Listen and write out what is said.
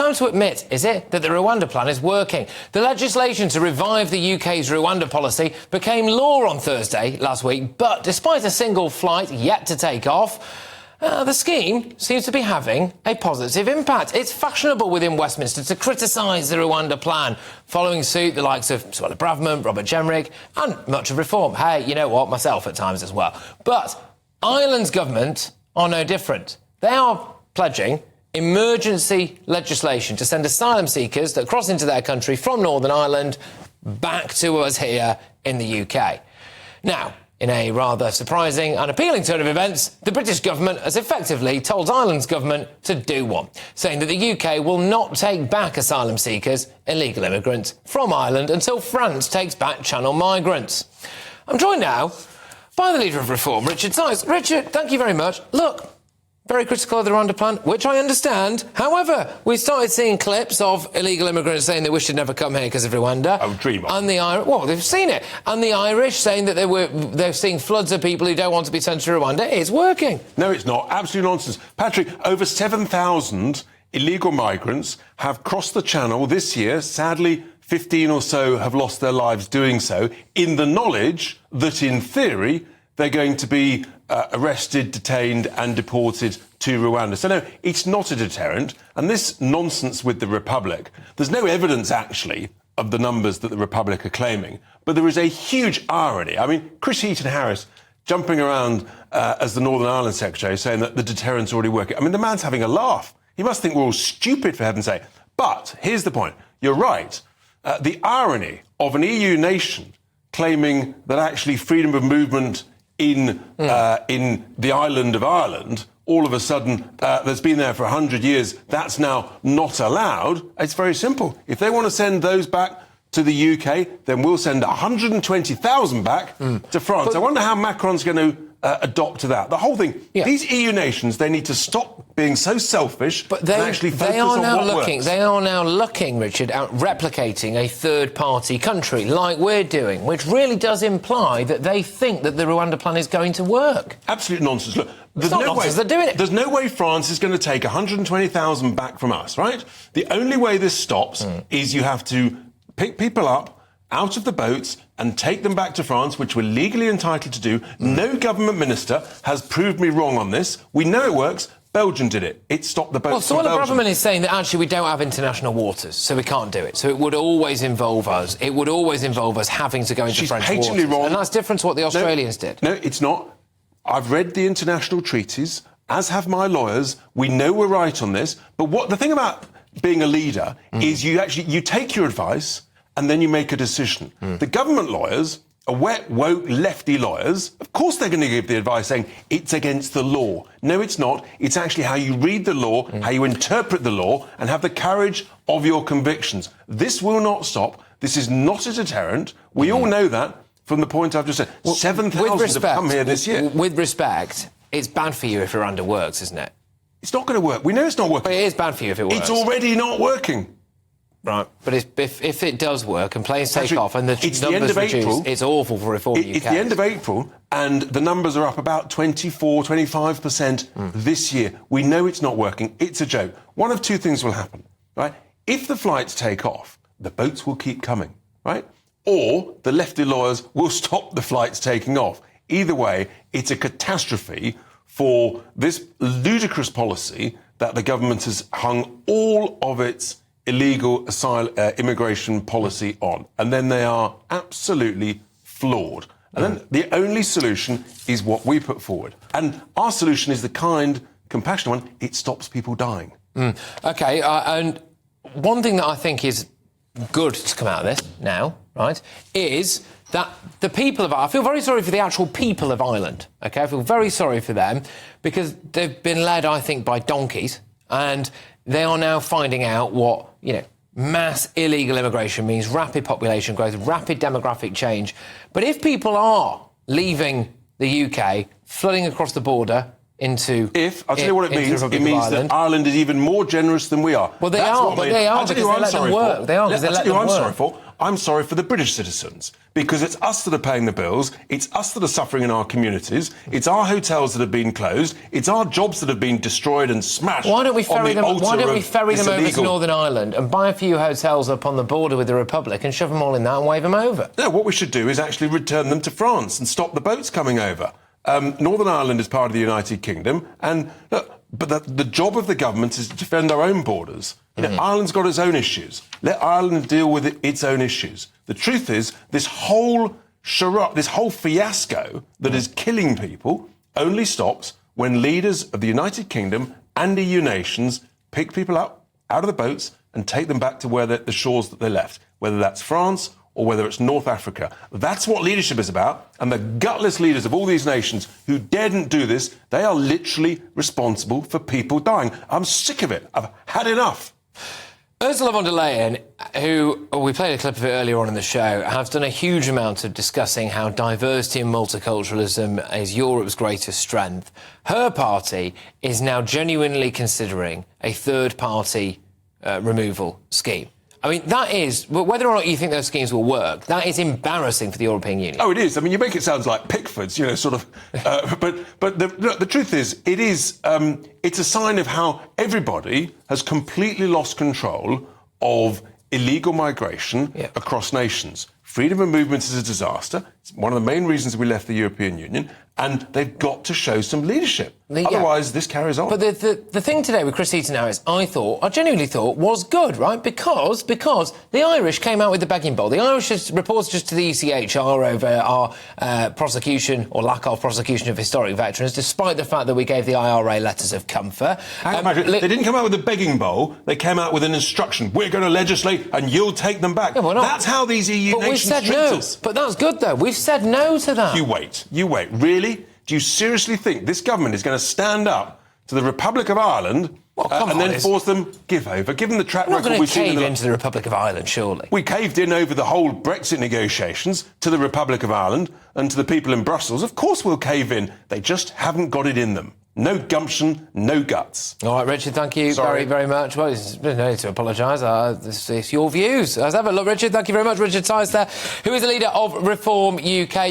time to admit, is it, that the Rwanda plan is working? The legislation to revive the UK's Rwanda policy became law on Thursday last week, but despite a single flight yet to take off, the scheme seems to be having a positive impact. It's fashionable within Westminster to criticise the Rwanda plan, following suit the likes of Governmen't, Robert Jenrick, and much of Reform. Hey, you know what, myself at times as well. But Ireland's government are no different. They are pledging emergency legislation to send asylum seekers that cross into their country from Northern Ireland back to us here in the UK. Now, in a rather surprising and appealing turn of events, the British government has effectively told Ireland's government to do one, saying that the UK will not take back asylum seekers, illegal immigrants, from Ireland until France takes back channel migrants. I'm joined now by the leader of Reform, Richard Tice. Richard, thank you very much. Look, very critical of the Rwanda plan, which I understand. However, we started seeing clips of illegal immigrants saying they wish they'd never come here because of Rwanda. Oh, dream on. And the Irish, well, they've seen it. And the Irish saying that they're seeing floods of people who don't want to be sent to Rwanda. It's working. No, it's not. Absolute nonsense. Patrick, over 7,000 illegal migrants have crossed the Channel this year. Sadly, 15 or so have lost their lives doing so, in the knowledge that, in theory, they're going to be arrested, detained and deported to Rwanda. So, no, it's not a deterrent. And this nonsense with the Republic, there's no evidence, actually, of the numbers that the Republic are claiming. But there is a huge irony. I mean, Chris Heaton-Harris jumping around as the Northern Ireland Secretary, saying that the deterrent's already working. I mean, the man's having a laugh. He must think we're all stupid, for heaven's sake. But here's the point. You're right. The irony of an EU nation claiming that actually freedom of movement in the island of Ireland, all of a sudden, that's been there for 100 years, that's now not allowed. It's very simple. If they want to send those back to the UK, then we'll send 120,000 back to France. But I wonder how Macron's going to adopt to that. The whole thing, these EU nations, they need to stop being so selfish and actually focus on what works. They are now looking, Richard, at replicating a third-party country like we're doing, which really does imply that they think that the Rwanda plan is going to work. Absolute nonsense. Look, there's no way they're doing it. There's no way France is going to take 120,000 back from us, right? The only way this stops is you have to pick people up out of the boats and take them back to France, which we're legally entitled to do. No government minister has proved me wrong on this. We know it works. Belgium did it. It stopped the boats. Well, so what the government is saying that actually we don't have international waters, so we can't do it. So it would always involve us. It would always involve us having to go into French waters. She's patently wrong. And that's different to what the Australians did. No, it's not. I've read the international treaties, as have my lawyers. We know we're right on this. But the thing about being a leader is you take your advice and then you make a decision. The government lawyers are wet, woke, lefty lawyers. Of course they're going to give the advice saying it's against the law. No, it's not. It's actually how you read the law, how you interpret the law, and have the courage of your convictions. This will not stop. This is not a deterrent. We all know that from the point I've just said. 7,000 have come here this year. With respect, it's bad for you if Rwanda works, isn't it? It's not going to work. We know it's not working. But it is bad for you if it works. It's already not working. Right, but if it does work and planes take off and the numbers reduce, it's awful for Reform UK. It's the end of April and the numbers are up about 24, 25% this year. We know it's not working. It's a joke. One of two things will happen, right? If the flights take off, the boats will keep coming, right? Or the lefty lawyers will stop the flights taking off. Either way, it's a catastrophe for this ludicrous policy that the government has hung all of its illegal immigration policy on. And then they are absolutely flawed. And then the only solution is what we put forward. And our solution is the kind, compassionate one. It stops people dying. OK, and one thing that I think is good to come out of this now, right, is that the people of Ireland, I feel very sorry for the actual people of Ireland, OK? I feel very sorry for them because they've been led, I think, by donkeys, and they are now finding out what, mass illegal immigration means, rapid population growth, rapid demographic change. But if people are leaving the UK, flooding across the border into... I'll tell you what it means. It means that Ireland is even more generous than we are. Well, they are, but they are because they let them work. They are because they let them work. I'm sorry for. I'm sorry for the British citizens, because it's us that are paying the bills, it's us that are suffering in our communities, it's our hotels that have been closed, it's our jobs that have been destroyed and smashed. Why don't we ferry them? Why don't we ferry them over to illegal... Northern Ireland and buy a few hotels up on the border with the Republic and shove them all in that and wave them over? No, what we should do is actually return them to France and stop the boats coming over. Northern Ireland is part of the United Kingdom, and look, but the job of the government is to defend our own borders. You know, Ireland's got its own issues. Let Ireland deal with its own issues. The truth is, this whole charade, this whole fiasco that is killing people only stops when leaders of the United Kingdom and EU nations pick people up out of the boats and take them back to where the shores that they left, whether that's France or whether it's North Africa. That's what leadership is about, and the gutless leaders of all these nations who daren't do this, they are literally responsible for people dying. I'm sick of it. I've had enough. Ursula von der Leyen, who we played a clip of it earlier on in the show, has done a huge amount of discussing how diversity and multiculturalism is Europe's greatest strength. Her party is now genuinely considering a third-party removal scheme. I mean, that is, whether or not you think those schemes will work, that is embarrassing for the European Union. Oh, it is. I mean, you make it sound like Pickford's, you know, sort of. But the truth is, it's a sign of how everybody has completely lost control of illegal migration across nations. Freedom of movement is a disaster. It's one of the main reasons we left the European Union, and they've got to show some leadership. Otherwise, this carries on. But the thing today with Chris Heaton now is, I genuinely thought was good, right? Because the Irish came out with the begging bowl. The Irish reports just to the ECHR over our prosecution or lack of prosecution of historic veterans, despite the fact that we gave the IRA letters of comfort. They didn't come out with a begging bowl. They came out with an instruction. We're going to legislate and you'll take them back. Yeah, that's how these EU nations treat us. But that's good, though. We've said no to that. You wait. Really? Do you seriously think this government is going to stand up to the Republic of Ireland and then force them give over? Given the track record we've seen... We're not going to cave into the Republic of Ireland, surely. We caved in over the whole Brexit negotiations to the Republic of Ireland and to the people in Brussels. Of course we'll cave in. They just haven't got it in them. No gumption, no guts. All right, Richard, thank you very, very much. Well, there's no need to apologise. It's your views. As ever, look, Richard, thank you very much. Richard Tice there, who is the leader of Reform UK.